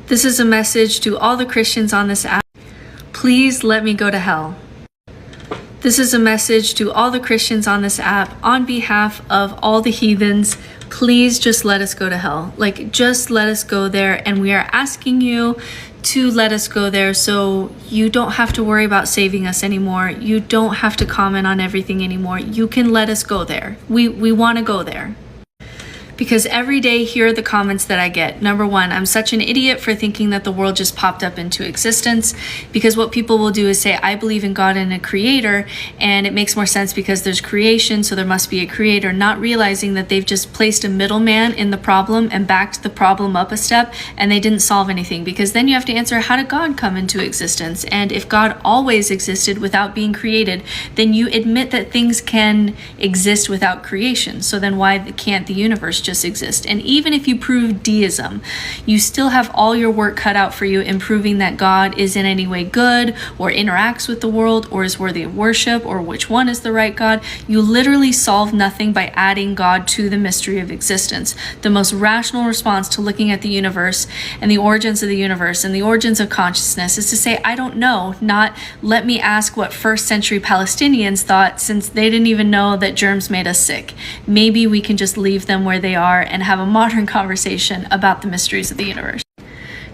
This is a message to all the Christians on this app. Please let me go to hell. This is a message to all the Christians on this app on behalf of all the heathens. Please just let us go to hell. Like, just let us go there. And we are asking you to let us go there so you don't have to worry about saving us anymore. You don't have to comment on everything anymore. You can let us go there. We want to go there. Because every day, here are the comments that I get. Number one, I'm such an idiot for thinking that the world just popped up into existence. Because what people will do is say, I believe in God and a creator, and it makes more sense because there's creation, so there must be a creator, not realizing that they've just placed a middleman in the problem and backed the problem up a step, and they didn't solve anything. Because then you have to answer, how did God come into existence? And if God always existed without being created, then you admit that things can exist without creation. So then why can't the universe just exist? And even if you prove deism, you still have all your work cut out for you in proving that God is in any way good or interacts with the world or is worthy of worship or which one is the right God. You literally solve nothing by adding God to the mystery of existence. The most rational response to looking at the universe and the origins of the universe and the origins of consciousness is to say, I don't know, not let me ask what first century Palestinians thought, since they didn't even know that germs made us sick. Maybe we can just leave them where they are and have a modern conversation about the mysteries of the universe.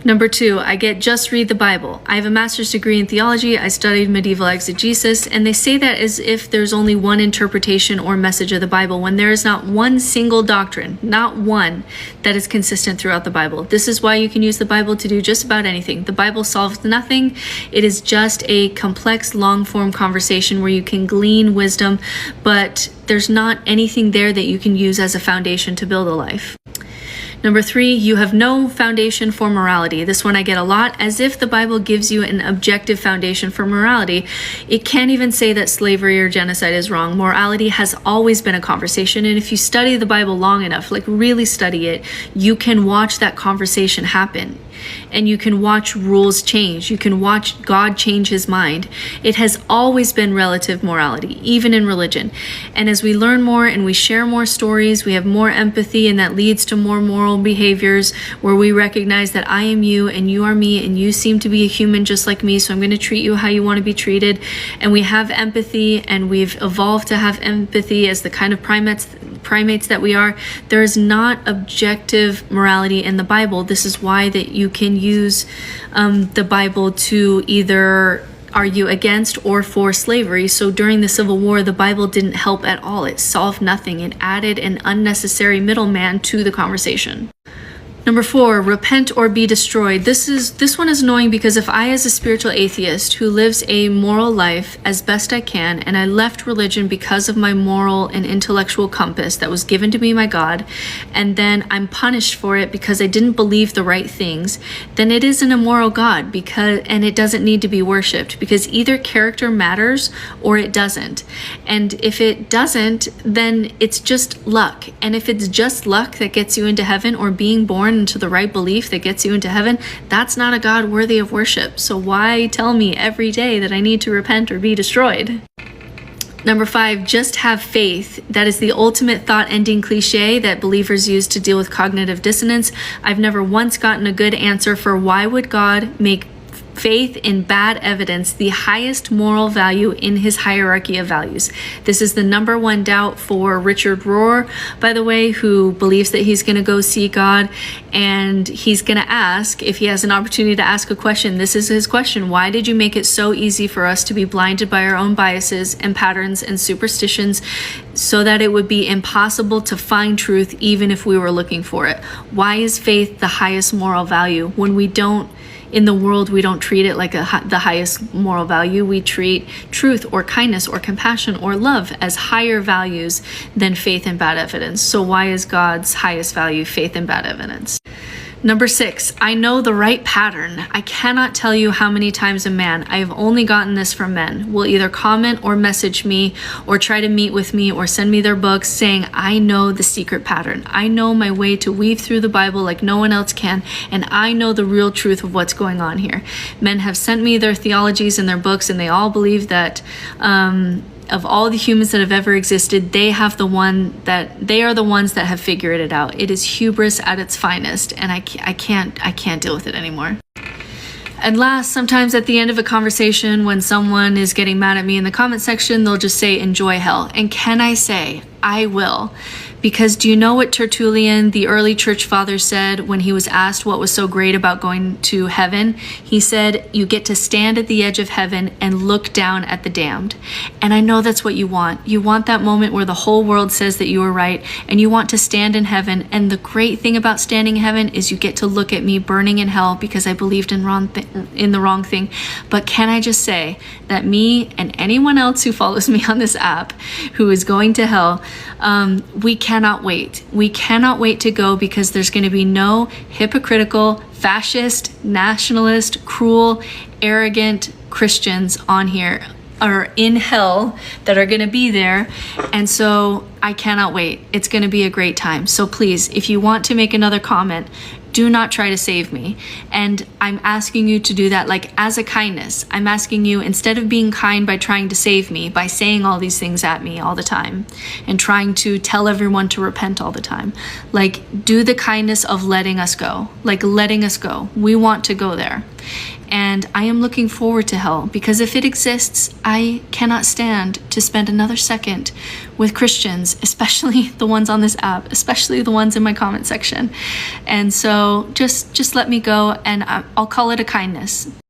Number two, I get just read the Bible. I have a master's degree in theology. I studied medieval exegesis, and they say that as if there's only one interpretation or message of the Bible, when there is not one single doctrine, not one, that is consistent throughout the Bible. This is why you can use the Bible to do just about anything. The Bible solves nothing. It is just a complex, long-form conversation where you can glean wisdom, but there's not anything there that you can use as a foundation to build a life. Number three, you have no foundation for morality. This one I get a lot, as if the Bible gives you an objective foundation for morality. It can't even say that slavery or genocide is wrong. Morality has always been a conversation, and if you study the Bible long enough, like really study it, you can watch that conversation happen. And you can watch rules change. You can watch God change his mind. It has always been relative morality, even in religion. And as we learn more and we share more stories, we have more empathy, and that leads to more moral behaviors where we recognize that I am you and you are me and you seem to be a human just like me, so I'm going to treat you how you want to be treated. And we have empathy, and we've evolved to have empathy as the kind of primates that we are. There is not objective morality in the Bible. This is why that you can use the Bible to either argue against or for slavery. So during the Civil War, the Bible didn't help at all. It solved nothing. It added an unnecessary middleman to the conversation. Number four, repent or be destroyed. This one is annoying because if I, as a spiritual atheist who lives a moral life as best I can, and I left religion because of my moral and intellectual compass that was given to me by God, and then I'm punished for it because I didn't believe the right things, then it is an immoral God, and it doesn't need to be worshipped, because either character matters or it doesn't. And if it doesn't, then it's just luck. And if it's just luck that gets you into heaven, or being born into the right belief that gets you into heaven, that's not a God worthy of worship. So why tell me every day that I need to repent or be destroyed? Number five, just have faith. That is the ultimate thought-ending cliche that believers use to deal with cognitive dissonance. I've never once gotten a good answer for why would God make faith in bad evidence the highest moral value in his hierarchy of values. This is the number one doubt for Richard Rohr, by the way, who believes that he's going to go see God, and he's going to ask, if he has an opportunity to ask a question, this is his question: why did you make it so easy for us to be blinded by our own biases and patterns and superstitions so that it would be impossible to find truth even if we were looking for it? Why is faith the highest moral value when we don't, in the world, we don't treat it like the highest moral value? We treat truth or kindness or compassion or love as higher values than faith and bad evidence. So why is God's highest value faith and bad evidence? Number six, I know the right pattern. I cannot tell you how many times a man, I have only gotten this from men, will either comment or message me or try to meet with me or send me their books saying, I know the secret pattern. I know my way to weave through the Bible like no one else can, and I know the real truth of what's going on here. Men have sent me their theologies and their books, and they all believe that of all the humans that have ever existed, they are the ones that have figured it out. It is hubris at its finest, and I can't deal with it anymore. And last, sometimes at the end of a conversation, when someone is getting mad at me in the comment section, they'll just say, enjoy hell. And can I say, I will. Because do you know what Tertullian, the early church father, said when he was asked what was so great about going to heaven? He said, you get to stand at the edge of heaven and look down at the damned. And I know that's what you want. You want that moment where the whole world says that you were right, and you want to stand in heaven. And the great thing about standing in heaven is you get to look at me burning in hell because I believed in the wrong thing. But can I just say that me and anyone else who follows me on this app who is going to hell, we cannot wait. We cannot wait to go, because there's going to be no hypocritical, fascist, nationalist, cruel, arrogant Christians on here or in hell that are going to be there. And so I cannot wait. It's going to be a great time. So please, if you want to make another comment, do not try to save me. And I'm asking you to do that like as a kindness. I'm asking you, instead of being kind by trying to save me, by saying all these things at me all the time and trying to tell everyone to repent all the time, like do the kindness of letting us go, like letting us go. We want to go there. And I am looking forward to hell, because if it exists, I cannot stand to spend another second with Christians, especially the ones on this app, especially the ones in my comment section. And so just let me go, and I'll call it a kindness.